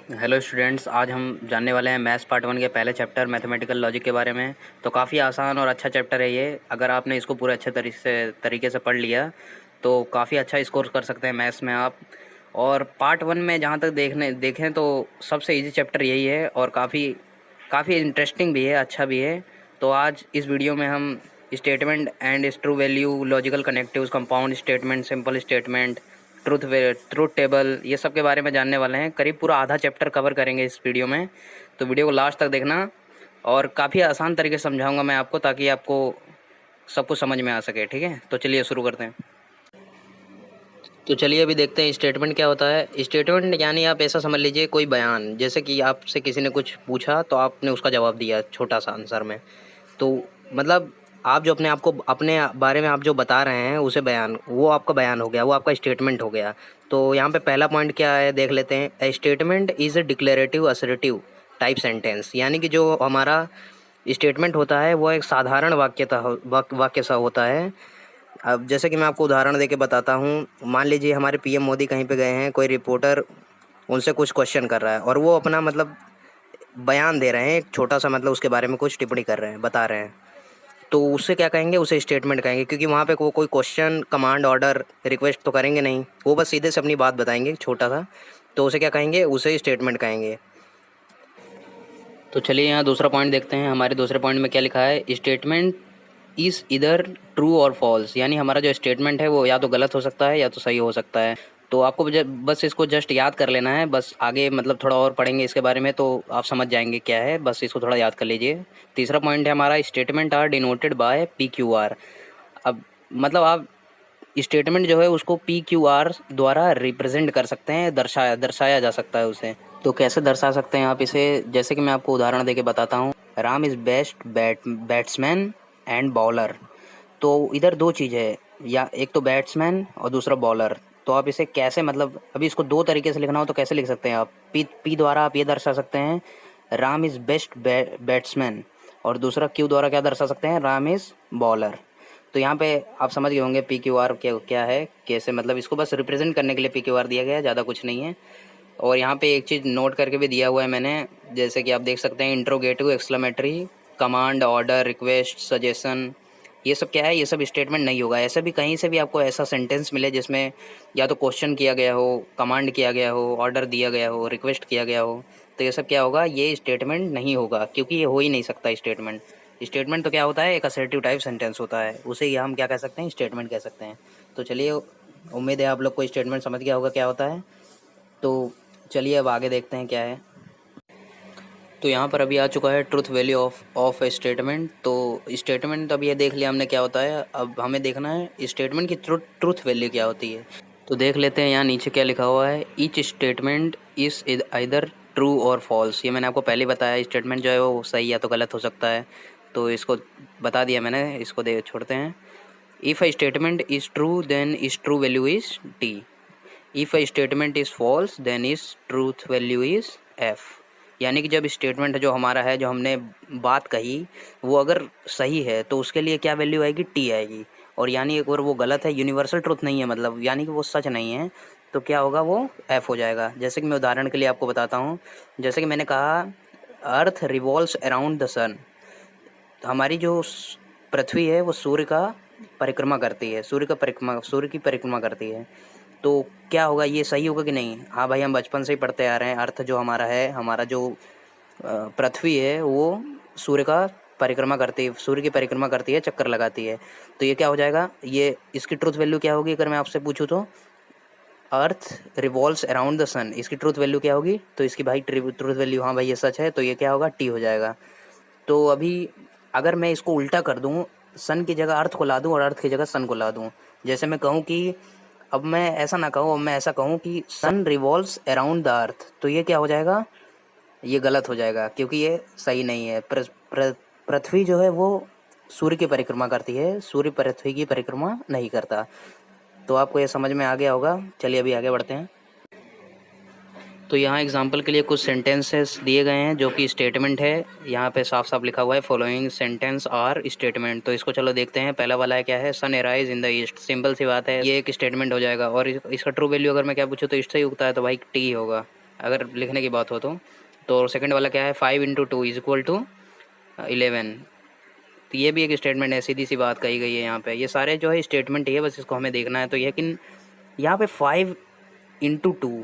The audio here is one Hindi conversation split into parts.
हेलो स्टूडेंट्स, आज हम जानने वाले हैं मैथ्स पार्ट 1 के पहले चैप्टर मैथमेटिकल लॉजिक के बारे में। तो काफ़ी आसान और अच्छा चैप्टर है ये। अगर आपने इसको पूरे अच्छे तरीके से पढ़ लिया तो काफ़ी अच्छा स्कोर कर सकते हैं मैथ्स में आप। और पार्ट 1 में जहाँ तक देखें तो सबसे इजी चैप्टर यही है और काफ़ी काफ़ी इंटरेस्टिंग भी है, अच्छा भी है। तो आज इस वीडियो में हम स्टेटमेंट एंड इस true value, logical connectives, compound statement, simple statement, truth table, ये सब के बारे में जानने वाले हैं। करीब पूरा आधा चैप्टर कवर करेंगे इस वीडियो में, तो वीडियो को लास्ट तक देखना। और काफ़ी आसान तरीके से समझाऊंगा मैं आपको, ताकि आपको सब कुछ समझ में आ सके। ठीक है, तो चलिए शुरू करते हैं। तो चलिए अभी देखते हैं स्टेटमेंट क्या होता है। स्टेटमेंट यानी आप ऐसा समझ लीजिए कोई बयान, जैसे कि आपसे किसी ने कुछ पूछा तो आपने उसका जवाब दिया छोटा सा आंसर में। तो मतलब आप जो अपने बारे में आप जो बता रहे हैं उसे बयान, वो आपका बयान हो गया, वो आपका स्टेटमेंट हो गया। तो यहाँ पे पहला पॉइंट क्या है देख लेते हैं। A statement is a declarative assertive type sentence, यानी कि जो हमारा स्टेटमेंट होता है वो एक साधारण वाक्य सा होता है। अब जैसे कि मैं आपको उदाहरण देके बताता हूँ। मान लीजिए हमारे पीएम मोदी कहीं पे गए हैं, कोई रिपोर्टर उनसे कुछ क्वेश्चन कर रहा है और वो अपना मतलब बयान दे रहे हैं, एक छोटा सा मतलब उसके बारे में कुछ टिप्पणी कर रहे हैं, बता रहे हैं। तो उससे क्या कहेंगे, उसे स्टेटमेंट कहेंगे, क्योंकि वहाँ पे कोई क्वेश्चन, कमांड, ऑर्डर, रिक्वेस्ट तो करेंगे नहीं, वो बस सीधे से अपनी बात बताएंगे छोटा सा। तो उसे क्या कहेंगे, उसे स्टेटमेंट कहेंगे। तो चलिए यहाँ दूसरा पॉइंट देखते हैं। हमारे दूसरे पॉइंट में क्या लिखा है, स्टेटमेंट इज़ इधर ट्रू और फॉल्स, यानी हमारा जो स्टेटमेंट है वो या तो गलत हो सकता है या तो सही हो सकता है। तो आपको बस इसको जस्ट याद कर लेना है। बस आगे मतलब थोड़ा और पढ़ेंगे इसके बारे में तो आप समझ जाएंगे क्या है, बस इसको थोड़ा याद कर लीजिए। तीसरा पॉइंट है हमारा, statement are denoted by PQR। अब मतलब आप स्टेटमेंट जो है उसको PQR द्वारा रिप्रेजेंट कर सकते हैं, दर्शाया दर्शाया जा सकता है उसे। तो कैसे दर्शा सकते हैं आप इसे, जैसे कि मैं आपको उदाहरण देके बताता हूँ। Ram is best batsman and bowler. तो इधर दो चीज़ है, या एक तो बैट्समैन और दूसरा बॉलर। तो आप इसे कैसे, मतलब अभी इसको दो तरीके से लिखना हो तो कैसे लिख सकते हैं आप। पी द्वारा आप ये दर्शा सकते हैं, राम इज़ बेस्ट बैट्समैन। और दूसरा क्यू द्वारा क्या दर्शा सकते हैं, राम इज़ बॉलर। तो यहाँ पे आप समझ गए होंगे PQR क्या क्या है, कैसे मतलब इसको बस रिप्रेजेंट करने के लिए PQR दिया गया है, ज़्यादा कुछ नहीं है। और यहाँ पे एक चीज़ नोट करके भी दिया हुआ है मैंने, जैसे कि आप देख सकते हैं, interrogative, exclamatory, command, order, request, suggestion, ये सब क्या है, ये सब स्टेटमेंट नहीं होगा। ऐसे भी कहीं से भी आपको ऐसा सेंटेंस मिले जिसमें या तो क्वेश्चन किया गया हो, कमांड किया गया हो, ऑर्डर दिया गया हो, रिक्वेस्ट किया गया हो, तो ये सब क्या होगा, ये स्टेटमेंट नहीं होगा, क्योंकि ये हो ही नहीं सकता स्टेटमेंट। स्टेटमेंट तो क्या होता है, एक असर्टिव टाइप सेंटेंस होता है, उसे ही हम क्या कह सकते हैं, स्टेटमेंट कह सकते हैं। तो चलिए, उम्मीद है आप लोग को स्टेटमेंट समझ गया होगा क्या होता है। तो चलिए अब आगे देखते हैं क्या है। तो यहाँ पर अभी आ चुका है truth value of A statement. तो स्टेटमेंट अब ये देख लिया हमने क्या होता है, अब हमें देखना है स्टेटमेंट की ट्रूथ वैल्यू क्या होती है। तो देख लेते हैं यहाँ नीचे क्या लिखा हुआ है, each statement is either true और फॉल्स। ये मैंने आपको पहले बताया, स्टेटमेंट जो है वो सही या तो गलत हो सकता है। तो इसको बता दिया मैंने, इसको दे छोड़ते हैं। If a statement is true then is true value is T। If a statement is false then is truth value is F। यानी कि जब स्टेटमेंट जो हमारा है, जो हमने बात कही, वो अगर सही है तो उसके लिए क्या वैल्यू आएगी, T आएगी। और यानी अगर वो गलत है, यूनिवर्सल ट्रूथ नहीं है, मतलब यानी कि वो सच नहीं है, तो क्या होगा, वो F हो जाएगा। जैसे कि मैं उदाहरण के लिए आपको बताता हूँ। जैसे कि मैंने कहा, अर्थ रिवॉल्व्स अराउंड द सन। हमारी जो पृथ्वी है वो सूर्य का परिक्रमा करती है, सूर्य की परिक्रमा करती है। तो क्या होगा, ये सही होगा कि नहीं। हाँ भाई, हम बचपन से ही पढ़ते आ रहे हैं, अर्थ जो हमारा है, हमारा जो पृथ्वी है वो सूर्य का परिक्रमा करती है, सूर्य की परिक्रमा करती है, चक्कर लगाती है। तो ये क्या हो जाएगा, ये इसकी ट्रूथ वैल्यू क्या होगी, अगर मैं आपसे पूछूँ तो अर्थ रिवॉल्व्स अराउंड द सन, इसकी ट्रूथ वैल्यू क्या होगी। तो इसकी भाई ट्रूथ वैल्यू, हाँ भाई ये सच है, तो ये क्या होगा, T हो जाएगा। तो अभी अगर मैं इसको उल्टा कर दूँ, सन की जगह अर्थ को ला दूँ और अर्थ की जगह सन को ला दूँ, जैसे मैं कहूँ कि, अब मैं ऐसा ना कहूँ, अब मैं ऐसा कहूँ कि सन रिवॉल्व्स अराउंड द अर्थ, तो ये क्या हो जाएगा, ये गलत हो जाएगा, क्योंकि ये सही नहीं है। पृथ्वी जो है वो सूर्य की परिक्रमा करती है, सूर्य पृथ्वी की परिक्रमा नहीं करता। तो आपको ये समझ में आ गया होगा। चलिए अभी आगे बढ़ते हैं। तो यहाँ एग्जाम्पल के लिए कुछ सेंटेंसेस दिए गए हैं जो कि स्टेटमेंट है। यहाँ पे साफ साफ लिखा हुआ है, फॉलोइंग सेंटेंस आर स्टेटमेंट। तो इसको चलो देखते हैं। पहला वाला है क्या है, sun arise in the east. Simple सी बात है, ये एक स्टेटमेंट हो जाएगा। और इसका ट्रू वैल्यू अगर मैं क्या पूछूँ तो ईस्ट से ही उगता है, तो भाई T होगा। अगर लिखने की बात हो तो सेकंड वाला क्या है, 5 × 2 = 11। तो ये भी एक स्टेटमेंट है, सीधी सी बात कही गई है यहाँ पे। ये सारे जो है स्टेटमेंट ही है, बस इसको हमें देखना है। तो लेकिन यहाँ पे 5 × 2,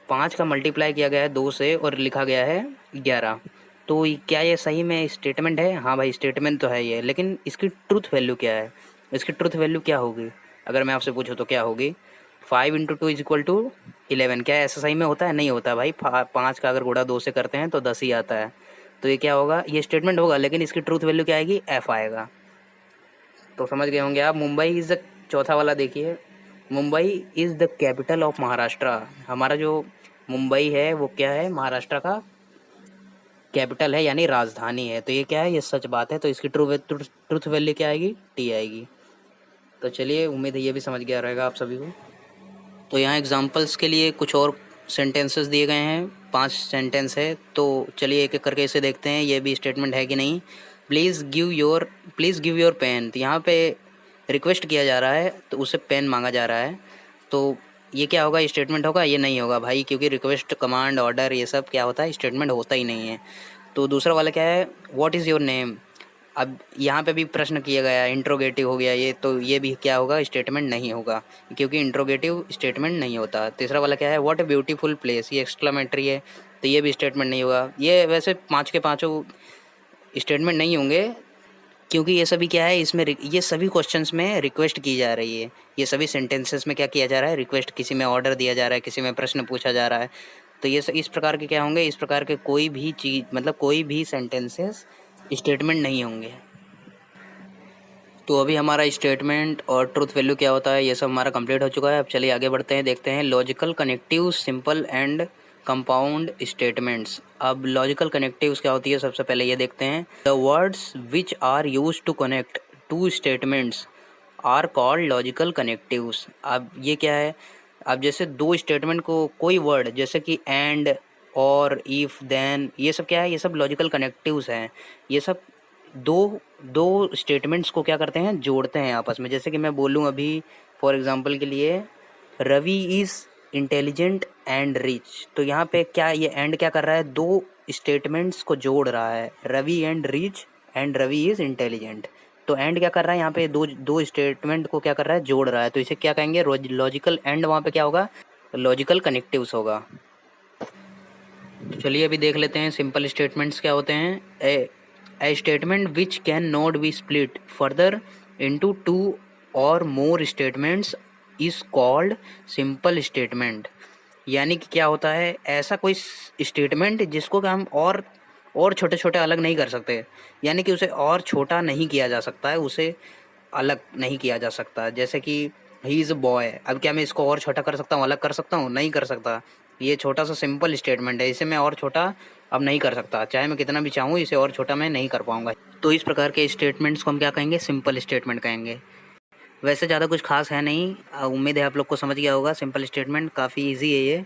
5 का मल्टीप्लाई किया गया है 2 से और लिखा गया है 11। तो क्या ये सही में स्टेटमेंट है? हाँ भाई, स्टेटमेंट तो है ये, लेकिन इसकी ट्रूथ वैल्यू क्या है? इसकी ट्रूथ वैल्यू क्या होगी अगर मैं आपसे पूछूँ तो क्या होगी? 5 × 2 = 11। क्या ऐसा सही में होता है? नहीं होता भाई। 5 का अगर गुणा 2 से करते हैं तो 10 ही आता है। तो ये क्या होगा? ये स्टेटमेंट होगा, लेकिन इसकी ट्रूथ वैल्यू क्या आएगी? F आएगा। तो समझ गए होंगे आप। मुंबई इज़ द, चौथा वाला देखिए, Mumbai is the capital of Maharashtra. हमारा जो मुंबई है वो क्या है? महाराष्ट्र का कैपिटल है, यानी राजधानी है। तो ये क्या है? ये सच बात है। तो इसकी ट्रूथ वैल्यू क्या आएगी? T आएगी। तो चलिए, उम्मीद है ये भी समझ गया रहेगा आप सभी को। तो यहाँ एग्जांपल्स के लिए कुछ और सेंटेंसेस दिए गए हैं, 5 सेंटेंस है। तो चलिए एक एक करके इसे देखते हैं, ये भी स्टेटमेंट है कि नहीं। Please give your pen. तो यहाँ पे रिक्वेस्ट किया जा रहा है, तो उससे पेन मांगा जा रहा है। तो ये क्या होगा? स्टेटमेंट होगा? ये नहीं होगा भाई, क्योंकि रिक्वेस्ट, कमांड, ऑर्डर, ये सब क्या होता है? स्टेटमेंट होता ही नहीं है। तो दूसरा वाला क्या है? What is your name. अब यहाँ पे भी प्रश्न किया गया, इंट्रोगेटिव हो गया ये, तो ये भी क्या होगा? स्टेटमेंट नहीं होगा, क्योंकि इंट्रोगेटिव स्टेटमेंट नहीं होता। तीसरा वाला क्या है? What a beautiful place. ये एक्सक्लेमेटरी है, तो ये भी स्टेटमेंट नहीं होगा। ये वैसे 5 के 5 स्टेटमेंट नहीं होंगे, क्योंकि ये सभी क्या है, इसमें ये सभी क्वेश्चंस में रिक्वेस्ट की जा रही है। ये सभी सेंटेंसेस में क्या किया जा रहा है? रिक्वेस्ट। किसी में ऑर्डर दिया जा रहा है, किसी में प्रश्न पूछा जा रहा है। तो ये इस प्रकार के क्या होंगे? इस प्रकार के कोई भी चीज़, मतलब कोई भी सेंटेंसेस स्टेटमेंट नहीं होंगे। तो अभी हमारा स्टेटमेंट और ट्रूथ वैल्यू क्या होता है, ये सब हमारा कंप्लीट हो चुका है। अब चलिए आगे बढ़ते हैं, देखते हैं logical connective, simple and compound statements. अब लॉजिकल कनेक्टिव्स क्या होती है, सबसे पहले ये देखते हैं। The words which are use to connect two statements are called logical connectives. अब ये क्या है? अब जैसे दो स्टेटमेंट को कोई वर्ड, जैसे कि एंड, और, इफ़, देन, ये सब क्या है? ये सब लॉजिकल कनेक्टिव्स हैं। ये सब दो दो स्टेटमेंट्स को क्या करते हैं? जोड़ते हैं आपस में। जैसे कि मैं बोलूँ अभी फॉर एग्जांपल के लिए, Ravi is intelligent and rich. तो यहाँ पे क्या, ये एंड क्या कर रहा है? दो स्टेटमेंट्स को जोड़ रहा है, Ravi and rich and Ravi is intelligent. तो एंड क्या कर रहा है यहाँ पे? दो दो स्टेटमेंट को क्या कर रहा है? जोड़ रहा है। तो इसे क्या कहेंगे? Logical and. वहाँ पे क्या होगा? लॉजिकल कनेक्टिव्स होगा। तो चलिए अभी देख लेते हैं सिंपल स्टेटमेंट्स क्या होते हैं। A statement which can not be split further into 2 और more statements is called simple statement. यानी कि क्या होता है? ऐसा कोई स्टेटमेंट जिसको कि हम और छोटे छोटे अलग नहीं कर सकते, यानी कि उसे और छोटा नहीं किया जा सकता है, उसे अलग नहीं किया जा सकता। जैसे कि ही इज़ अ बॉय। अब क्या मैं इसको और छोटा कर सकता हूँ, अलग कर सकता हूँ? नहीं कर सकता। ये छोटा सा सिंपल स्टेटमेंट है, इसे मैं और छोटा अब नहीं कर सकता, चाहे मैं कितना भी चाहूँ इसे और छोटा मैं नहीं कर पाऊँगा। तो इस प्रकार के स्टेटमेंट्स को हम क्या कहेंगे? सिंपल स्टेटमेंट कहेंगे। वैसे ज़्यादा कुछ खास है नहीं, उम्मीद है आप लोग को समझ गया होगा। सिंपल स्टेटमेंट काफ़ी ईजी है ये।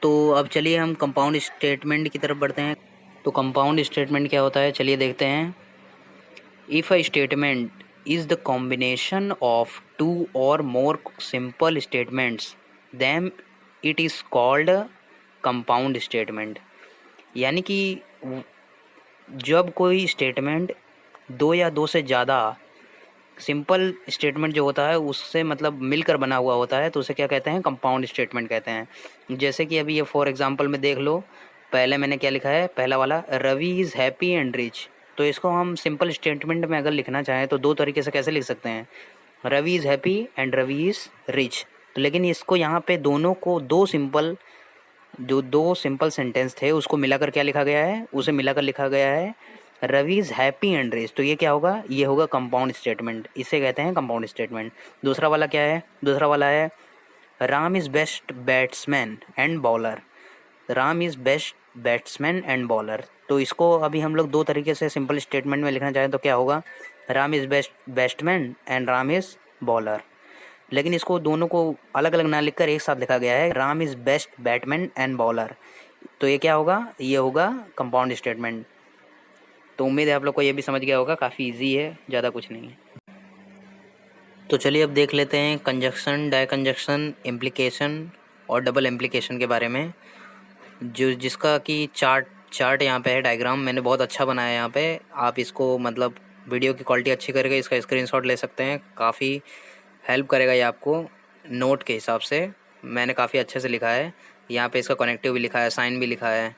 तो अब चलिए हम कंपाउंड स्टेटमेंट की तरफ बढ़ते हैं। तो कंपाउंड स्टेटमेंट क्या होता है, चलिए देखते हैं। If a statement is the combination of two or more simple statements, then it is called a compound statement। यानी कि जब कोई स्टेटमेंट दो या दो से ज़्यादा सिंपल स्टेटमेंट जो होता है उससे मतलब मिलकर बना हुआ होता है, तो उसे क्या कहते हैं? कंपाउंड स्टेटमेंट कहते हैं। जैसे कि अभी ये फॉर एग्जांपल में देख लो, पहले मैंने क्या लिखा है? पहला वाला, Ravi is happy and rich. तो इसको हम सिंपल स्टेटमेंट में अगर लिखना चाहें तो दो तरीके से कैसे लिख सकते हैं? Ravi is happy and Ravi is rich. तो लेकिन इसको यहाँ पे दोनों को दो सिंपल सेंटेंस थे उसको मिलाकर क्या लिखा गया है? उसे मिलाकर लिखा गया है Ravi is happy and rich. तो ये क्या होगा? ये होगा कंपाउंड स्टेटमेंट, इसे कहते हैं कंपाउंड स्टेटमेंट। दूसरा वाला क्या है? दूसरा वाला है Ram is best batsman and bowler. Ram is best batsman and bowler. तो इसको अभी हम लोग दो तरीके से सिंपल स्टेटमेंट में लिखना चाहें तो क्या होगा? Ram is best batsman and Ram is bowler. लेकिन इसको दोनों को अलग अलग ना लिखकर एक साथ लिखा गया है, Ram is best Batman and bowler. तो ये क्या होगा? ये होगा कंपाउंड स्टेटमेंट। तो उम्मीद है आप लोग को ये भी समझ गया होगा, काफ़ी इजी है, ज़्यादा कुछ नहीं है। तो चलिए अब देख लेते हैं कंजक्शन, डायकंजक्शन, इम्प्लीकेशन और डबल एम्प्लीकेशन के बारे में, जो जिसका कि चार्ट यहाँ पे है, डायग्राम मैंने बहुत अच्छा बनाया है यहाँ पे। आप इसको मतलब वीडियो की क्वालिटी अच्छी करके इसका स्क्रीनशॉट ले सकते हैं, काफ़ी हेल्प करेगा ये आपको। नोट के हिसाब से मैंने काफ़ी अच्छे से लिखा है यहाँ पे, इसका कनेक्टिव भी लिखा है, साइन भी लिखा है,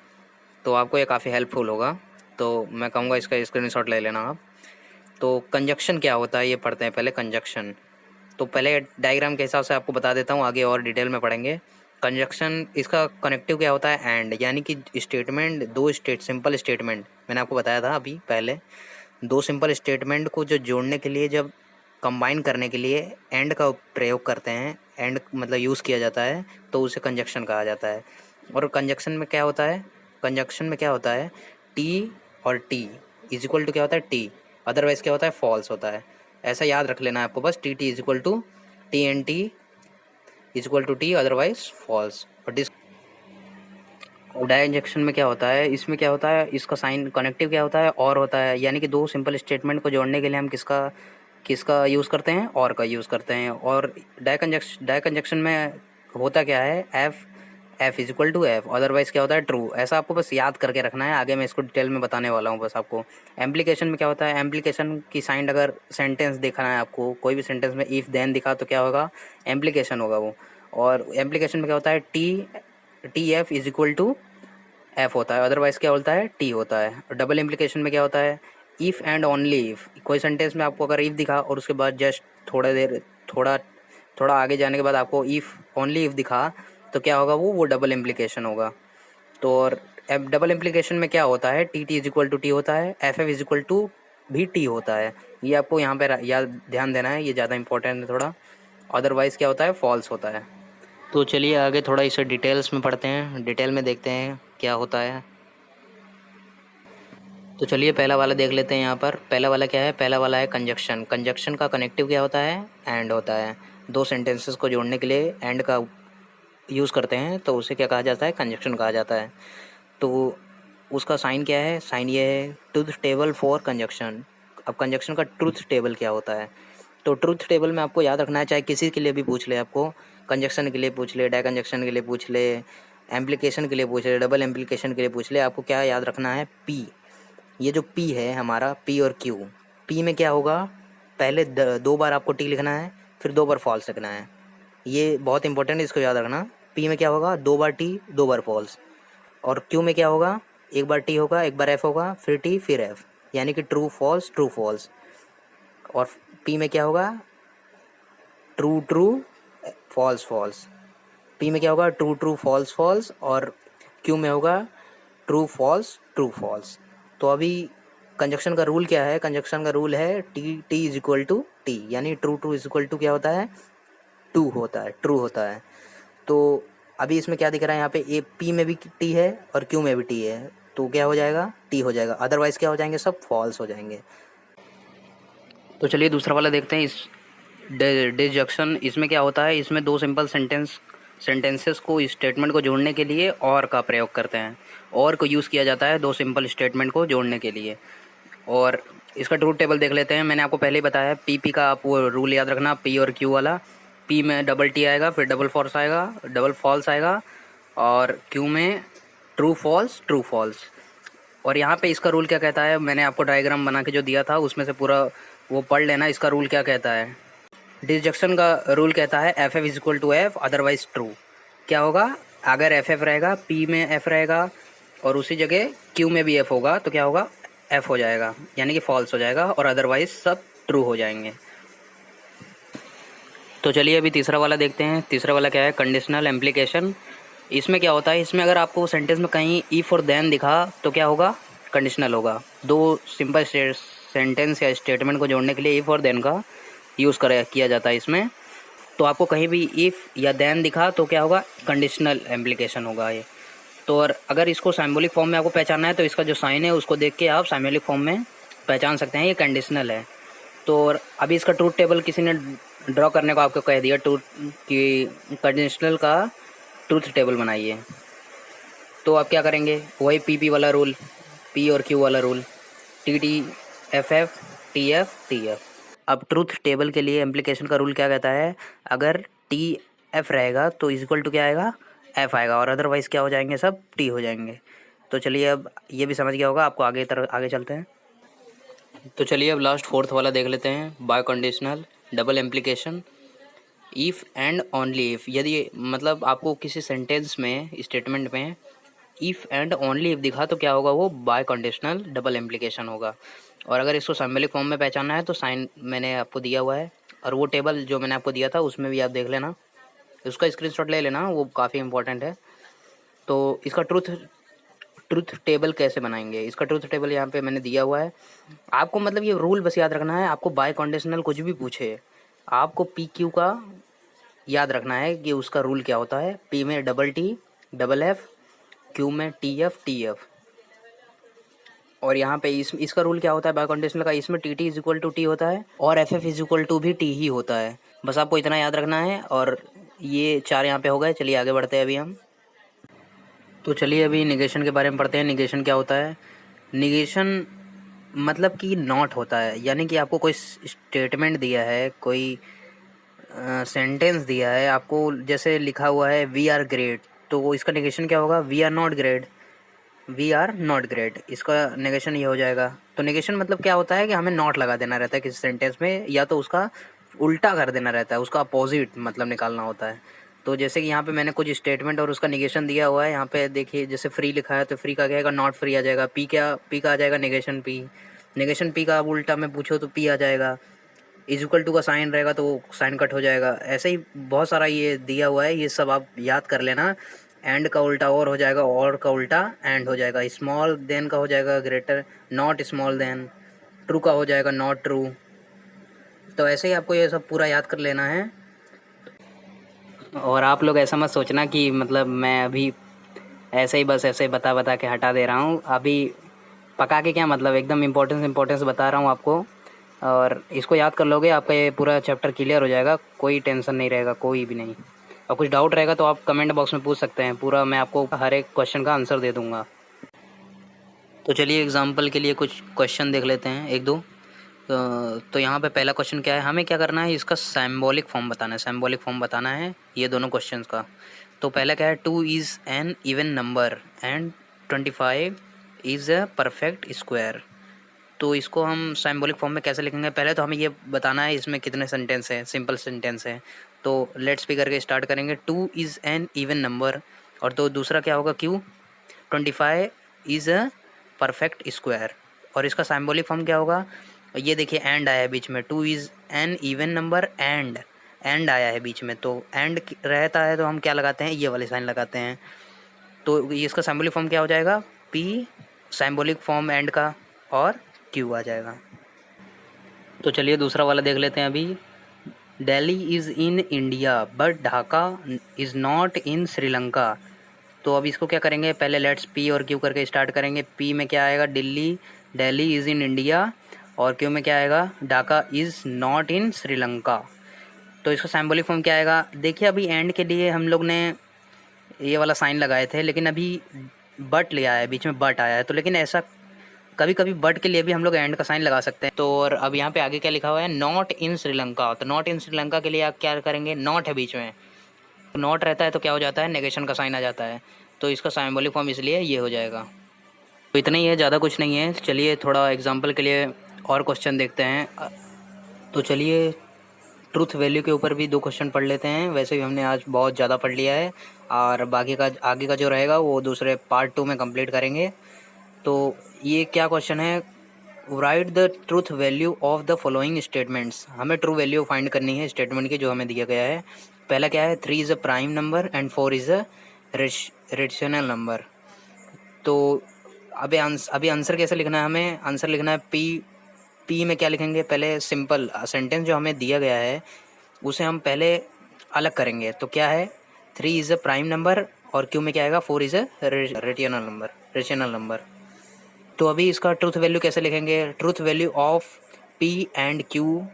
तो आपको ये काफ़ी हेल्पफुल होगा। तो मैं कहूँगा इसका स्क्रीनशॉट ले लेना आप। तो कंजक्शन क्या होता है ये पढ़ते हैं पहले। कंजक्शन तो पहले डायग्राम के हिसाब से आपको बता देता हूँ, आगे और डिटेल में पढ़ेंगे। कंजक्शन इसका कनेक्टिव क्या होता है, एंड, यानी कि स्टेटमेंट, दो सिंपल स्टेटमेंट मैंने आपको बताया था अभी पहले, दो सिंपल स्टेटमेंट को जो जोड़ने के लिए, जब कंबाइन करने के लिए एंड का प्रयोग करते हैं, एंड मतलब यूज़ किया जाता है, तो उसे कंजक्शन कहा जाता है। और कंजक्शन में क्या होता है, कंजक्शन में क्या होता है, टी और टी इज इक्वल टू क्या होता है, टी, अदरवाइज़ क्या होता है, फॉल्स होता है। ऐसा याद रख लेना है आपको बस, T T is equal to T and T is equal to T, otherwise false. और डाई इंजेक्शन में क्या होता है, इसमें क्या होता है, इसका साइन कनेक्टिव क्या होता है, और होता है, यानी कि दो सिंपल स्टेटमेंट को जोड़ने के लिए हम किसका किसका यूज़ करते हैं, और का यूज़ करते हैं। और डाई कंजक्शन में होता क्या है, F is equal to F, otherwise क्या होता है, ट्रू। ऐसा आपको बस याद करके रखना है, आगे मैं इसको डिटेल में बताने वाला हूँ बस आपको। एम्प्लीकेशन में क्या होता है, एम्प्लीकेशन की साइन, अगर सेंटेंस देखना है आपको, कोई भी सेंटेंस में इफ़ देन दिखा तो क्या होगा, एम्प्लीकेशन होगा वो। और एम्प्लीकेशन में क्या होता है, T F is equal to F होता है, अदरवाइज़ क्या होता है, टी होता है। और डबल इम्प्लीकेशन में क्या होता है, इफ़ एंड ओनली इफ़, कोई सेंटेंस में आपको अगर इफ़ दिखा और उसके बाद जस्ट थोड़ा थोड़ा आगे जाने के बाद आपको इफ़ ओनली इफ़ दिखा, तो क्या होगा, वो डबल इम्प्लीकेशन होगा। तो और डबल इम्प्लीकेशन में क्या होता है, T T is equal to T होता है, F F is equal to भी टी होता है। ये आपको यहाँ पे याद ध्यान देना है, ये ज़्यादा इंपॉर्टेंट है थोड़ा। अदरवाइज़ क्या होता है, फॉल्स होता है। तो चलिए आगे थोड़ा इसे डिटेल्स में पढ़ते हैं, डिटेल में देखते हैं क्या होता है। तो चलिए पहला वाला देख लेते हैं। यहाँ पर पहला वाला क्या है, पहला वाला है कंजक्शन। कंजक्शन का कनेक्टिव क्या होता है, एंड होता है। दो सेंटेंसेस को जोड़ने के लिए एंड का यूज़ करते हैं, तो उसे क्या कहा जाता है, कंजक्शन कहा जाता है। तो उसका साइन क्या है, साइन ये है, ट्रूथ टेबल फॉर कंजक्शन। अब कंजक्शन का ट्रूथ टेबल क्या होता है, तो ट्रूथ टेबल में आपको याद रखना है, चाहे किसी के लिए भी पूछ ले आपको, कंजक्शन के लिए पूछ ले, डाई कंजक्शन के लिए पूछ ले, एम्प्लीकेशन के लिए पूछ ले, डबल एम्प्लीकेशन के लिए पूछ ले, आपको क्या याद रखना है, पी। ये जो पी है हमारा, पी और क्यू, पी में क्या होगा, पहले दो बार आपको टी लिखना है, फिर दो बार फॉल्स लिखना है। ये बहुत इंपॉर्टेंट है, इसको याद रखना। पी में क्या होगा, दो बार टी दो बार फॉल्स। और क्यू में क्या होगा, एक बार टी होगा, एक बार एफ होगा, फिर टी फिर एफ, यानी कि ट्रू फॉल्स ट्रू फॉल्स। और पी में क्या होगा, true true false false. P में क्या होगा, ट्रू ट्रू फॉल्स फॉल्स। और क्यू में होगा ट्रू फॉल्स ट्रू फॉल्स। तो अभी कंजक्शन का रूल क्या है, कंजक्शन का रूल है T T is equal to T, यानी true true is equal to क्या होता है, टू होता है, ट्रू होता है। तो अभी इसमें क्या दिख रहा है, यहाँ पे ए पी में भी टी है और क्यू में भी टी है, तो क्या हो जाएगा, टी हो जाएगा, अदरवाइज़ क्या हो जाएंगे, सब फॉल्स हो जाएंगे। तो चलिए दूसरा वाला देखते हैं। इस डिसजंक्शन, इसमें क्या होता है, इसमें दो सिंपल सेंटेंसेस को, स्टेटमेंट को जोड़ने के लिए और का प्रयोग करते हैं। और को यूज़ किया जाता है दो सिंपल स्टेटमेंट को जोड़ने के लिए। और इसका ट्रूथ टेबल देख लेते हैं। मैंने आपको पहले ही बताया, पी का आप वो रूल याद रखना, पी और क्यू वाला। पी में डबल टी आएगा, फिर डबल फॉल्स आएगा, डबल फॉल्स आएगा। और क्यू में ट्रू फॉल्स ट्रू फॉल्स। और यहाँ पे इसका रूल क्या कहता है, मैंने आपको डायग्राम बना के जो दिया था उसमें से पूरा वो पढ़ लेना। इसका रूल क्या कहता है, डिसजंक्शन का रूल कहता है F F is equal to F, otherwise true. क्या होगा, अगर एफ एफ रहेगा, पी में एफ रहेगा और उसी जगह क्यू में भी एफ होगा, तो क्या होगा, एफ हो जाएगा, यानी कि फॉल्स हो जाएगा, और अदरवाइज सब ट्रू हो जाएंगे। तो चलिए अभी तीसरा वाला देखते हैं। तीसरा वाला क्या है, कंडीशनल एम्प्लीकेशन। इसमें क्या होता है, इसमें अगर आपको सेंटेंस में कहीं इफ़ और देन दिखा तो क्या होगा, कंडीशनल होगा। दो सिंपल सेंटेंस या स्टेटमेंट को जोड़ने के लिए इफ़ और देन का यूज़ किया जाता है इसमें। तो आपको कहीं भी इफ़ या देन दिखा तो क्या होगा, कंडीशनल एम्प्लीकेशन होगा ये। तो और अगर इसको सिंबॉलिक फॉर्म में आपको पहचानना है, तो इसका जो साइन है उसको देख के आप सिंबॉलिक फॉर्म में पहचान सकते हैं ये कंडीशनल है। तो और अभी इसका ट्रूथ टेबल किसी ने ड्रॉ करने को आपको कह दिया, ट्रूथ की कंडीशनल का ट्रूथ टेबल बनाइए। तो आप क्या करेंगे, वही पी वाला रूल, पी और क्यू वाला rule, T T F F T F T F. अब ट्रूथ टेबल के लिए एम्प्लीकेशन का रूल क्या कहता है, अगर टी एफ रहेगा तो इज इक्वल टू क्या आएगा, एफ आएगा, और अदरवाइज़ क्या हो जाएंगे, सब टी हो जाएंगे। तो चलिए अब ये भी समझ गया होगा आपको, आगे चलते हैं। तो चलिए अब लास्ट फोर्थ वाला देख लेते हैं, bye conditional double implication. If and only if, यदि मतलब आपको किसी सेंटेंस में, स्टेटमेंट में इफ़ एंड ओनली इफ़ दिखा तो क्या होगा, वो बाय कंडीशनल डबल इम्प्लीकेशन होगा। और अगर इसको सिंबॉलिक फॉर्म में पहचानना है तो साइन मैंने आपको दिया हुआ है, और वो टेबल जो मैंने आपको दिया था उसमें भी आप देख लेना, उसका स्क्रीनशॉट ले लेना, वो काफ़ी इंपॉर्टेंट है। तो इसका ट्रुथ टेबल कैसे बनाएंगे, इसका ट्रुथ टेबल यहाँ पे मैंने दिया हुआ है। आपको मतलब ये रूल बस याद रखना है, आपको बाय कंडीशनल कुछ भी पूछे, आपको पी क्यू का याद रखना है कि उसका रूल क्या होता है। पी में double T double F, Q में टी एफ। और यहाँ पे इसका रूल क्या होता है बाय कंडीशनल का, इसमें T T is equal to T होता है और F F is equal to भी टी ही होता है। बस आपको इतना याद रखना है। और ये चार यहाँ पे हो गए। चलिए आगे बढ़ते हैं अभी हम। तो चलिए अभी निगेशन के बारे में पढ़ते हैं। निगेशन क्या होता है? निगेशन मतलब कि नॉट होता है, यानी कि आपको कोई स्टेटमेंट दिया है, कोई सेंटेंस दिया है आपको, जैसे लिखा हुआ है वी आर ग्रेट, तो इसका निगेशन क्या होगा? We are not great, we are not great, इसका नेगेशन ये हो जाएगा। तो नेगेशन मतलब क्या होता है कि हमें नॉट लगा देना रहता है किसी सेंटेंस में, या तो उसका उल्टा कर देना रहता है, उसका अपोजिट मतलब निकालना होता है। तो जैसे कि यहाँ पे मैंने कुछ स्टेटमेंट और उसका निगेशन दिया हुआ है। यहाँ पे देखिए जैसे फ्री लिखा है तो फ्री का क्या आएगा? नॉट फ्री आ जाएगा। पी का आ जाएगा नेगेशन पी। नेगेशन पी का अब उल्टा में पूछो तो पी आ जाएगा। इज इक्वल टू का साइन रहेगा तो साइन कट हो जाएगा। ऐसे ही बहुत सारा ये दिया हुआ है, ये सब आप याद कर लेना। एंड का उल्टा और हो जाएगा, और का उल्टा एंड हो जाएगा। स्मॉल देन का हो जाएगा greater, not small than. True का हो जाएगा नॉट ट्रू। तो ऐसे ही आपको ये सब पूरा याद कर लेना है। और आप लोग ऐसा मत सोचना कि मतलब मैं अभी ऐसे ही बस ऐसे बता बता के हटा दे रहा हूँ। अभी पका के क्या मतलब, एकदम इम्पोर्टेंस बता रहा हूँ आपको। और इसको याद कर लोगे आपका ये पूरा चैप्टर क्लियर हो जाएगा, कोई टेंशन नहीं रहेगा, कोई भी नहीं। और कुछ डाउट रहेगा तो आप कमेंट बॉक्स में पूछ सकते हैं, पूरा मैं आपको हर एक क्वेश्चन का आंसर दे दूँगा। तो चलिए एग्जांपल के लिए कुछ क्वेश्चन देख लेते हैं, एक दो। तो यहाँ पे पहला क्वेश्चन क्या है, हमें क्या करना है, इसका सिंबॉलिक फॉर्म बताना है। सिंबॉलिक फॉर्म बताना है ये दोनों क्वेश्चंस का। तो पहला क्या है, 2 is an even number and 25 is a perfect square. तो इसको हम सिंबॉलिक फॉर्म में कैसे लिखेंगे? पहले तो हमें ये बताना है इसमें कितने सेंटेंस हैं, सिंपल सेंटेंस है। तो लेट्स भी करके स्टार्ट करेंगे। 2 इज़ एन इवन नंबर, और तो दूसरा क्या होगा, Q. 25 is a perfect square, और इसका सिंबॉलिक फॉर्म क्या होगा? ये देखिए एंड आया है बीच में, 2 is an even number and आया है बीच में, तो एंड रहता है तो हम क्या लगाते हैं, ये वाले साइन लगाते हैं। तो इसका सिंबॉलिक फॉर्म क्या हो जाएगा? पी सिंबॉलिक फॉर्म एंड का, और क्यू आ जाएगा। तो चलिए दूसरा वाला देख लेते हैं अभी। Delhi is in India but Dhaka is not in Sri Lanka. तो अब इसको क्या करेंगे, पहले लेट्स पी और क्यू करके स्टार्ट करेंगे। पी में क्या आएगा, दिल्ली इज़ इन इंडिया, और क्यू में क्या आएगा, Dhaka is not in Sri Lanka. तो इसका सिंबॉलिक फॉर्म क्या आएगा? देखिए अभी एंड के लिए हम लोग ने ये वाला साइन लगाए थे, लेकिन अभी बट ले आया है, बीच में बट आया है। तो लेकिन ऐसा कभी कभी बट के लिए भी हम लोग एंड का साइन लगा सकते हैं। तो और अब यहाँ पे आगे क्या लिखा हुआ है, नॉट इन श्रीलंका। तो नॉट इन श्रीलंका के लिए आप क्या करेंगे, नॉट है बीच में, तो नॉट रहता है तो क्या हो जाता है, नेगेशन का साइन आ जाता है। तो इसका सिंबॉलिक फॉर्म इसलिए ये हो जाएगा। तो इतना ही है, ज़्यादा कुछ नहीं है। चलिए थोड़ा एग्जांपल के लिए और क्वेश्चन देखते हैं। तो चलिए ट्रूथ वैल्यू के ऊपर भी दो क्वेश्चन पढ़ लेते हैं। वैसे भी हमने आज बहुत ज़्यादा पढ़ लिया है, और बाकी का आगे का जो रहेगा वो दूसरे पार्ट 2 में कंप्लीट करेंगे। तो ये क्या क्वेश्चन है, right the truth value of the following statements. हमें ट्रू वैल्यू फाइंड करनी है स्टेटमेंट की जो हमें दिया गया है। पहला क्या है, 3 is a prime number and 4 is a rational number. तो अभी आंसर कैसे लिखना है, हमें आंसर लिखना है पी में क्या लिखेंगे, पहले सिंपल सेंटेंस जो हमें दिया गया है उसे हम पहले अलग करेंगे। तो क्या है, 3 इज़ अ प्राइम नंबर, और क्यू में क्या आएगा, 4 इज़ अ रेशनल नंबर। तो अभी इसका ट्रूथ वैल्यू कैसे लिखेंगे, truth value of P and Q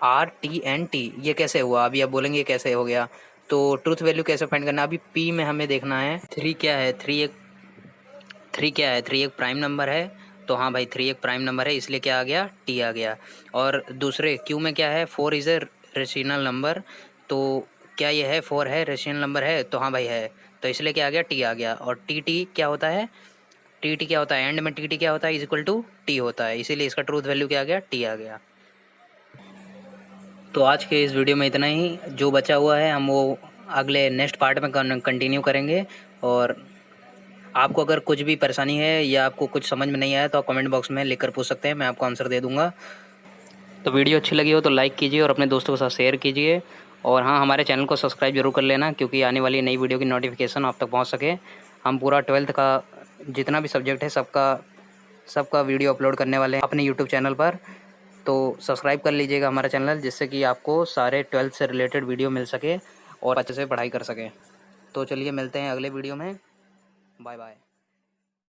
R T and T. ये कैसे हुआ, अभी आप बोलेंगे ये कैसे हो गया। तो ट्रूथ वैल्यू कैसे फाइंड करना है, अभी पी में हमें देखना है 3 क्या है, 3 क्या है, 3 एक प्राइम नंबर है। तो हाँ भाई 3 एक प्राइम नंबर है, इसलिए क्या आ गया, टी आ गया। और दूसरे क्यू में क्या है, 4 इज़ ए रेशनल नंबर। तो क्या ये है 4 है, रेशनल नंबर है? तो हाँ भाई है, तो इसलिए क्या आ गया, टी आ गया। और टी टी क्या होता है, टी टी क्या होता है, एंड में टी टी क्या होता है, इज इक्वल टू टी होता है, इसीलिए इसका ट्रूथ वैल्यू क्या आ गया, टी आ गया। तो आज के इस वीडियो में इतना ही, जो बचा हुआ है हम वो अगले नेक्स्ट पार्ट में कंटिन्यू करेंगे। और आपको अगर कुछ भी परेशानी है या आपको कुछ समझ में नहीं आया तो आप कमेंट बॉक्स में लिख कर पूछ सकते हैं, मैं आपको आंसर दे दूँगा। तो वीडियो अच्छी लगी हो तो लाइक कीजिए और अपने दोस्तों के साथ शेयर कीजिए। और हाँ, हमारे चैनल को सब्सक्राइब जरूर कर लेना, क्योंकि आने वाली नई वीडियो की नोटिफिकेशन आप तक पहुँच सके। हम पूरा 12th का जितना भी सब्जेक्ट है सबका वीडियो अपलोड करने वाले हैं अपने यूट्यूब चैनल पर। तो सब्सक्राइब कर लीजिएगा हमारा चैनल, जिससे कि आपको सारे 12th से रिलेटेड वीडियो मिल सके और अच्छे से पढ़ाई कर सकें। तो चलिए मिलते हैं अगले वीडियो में। Bye bye.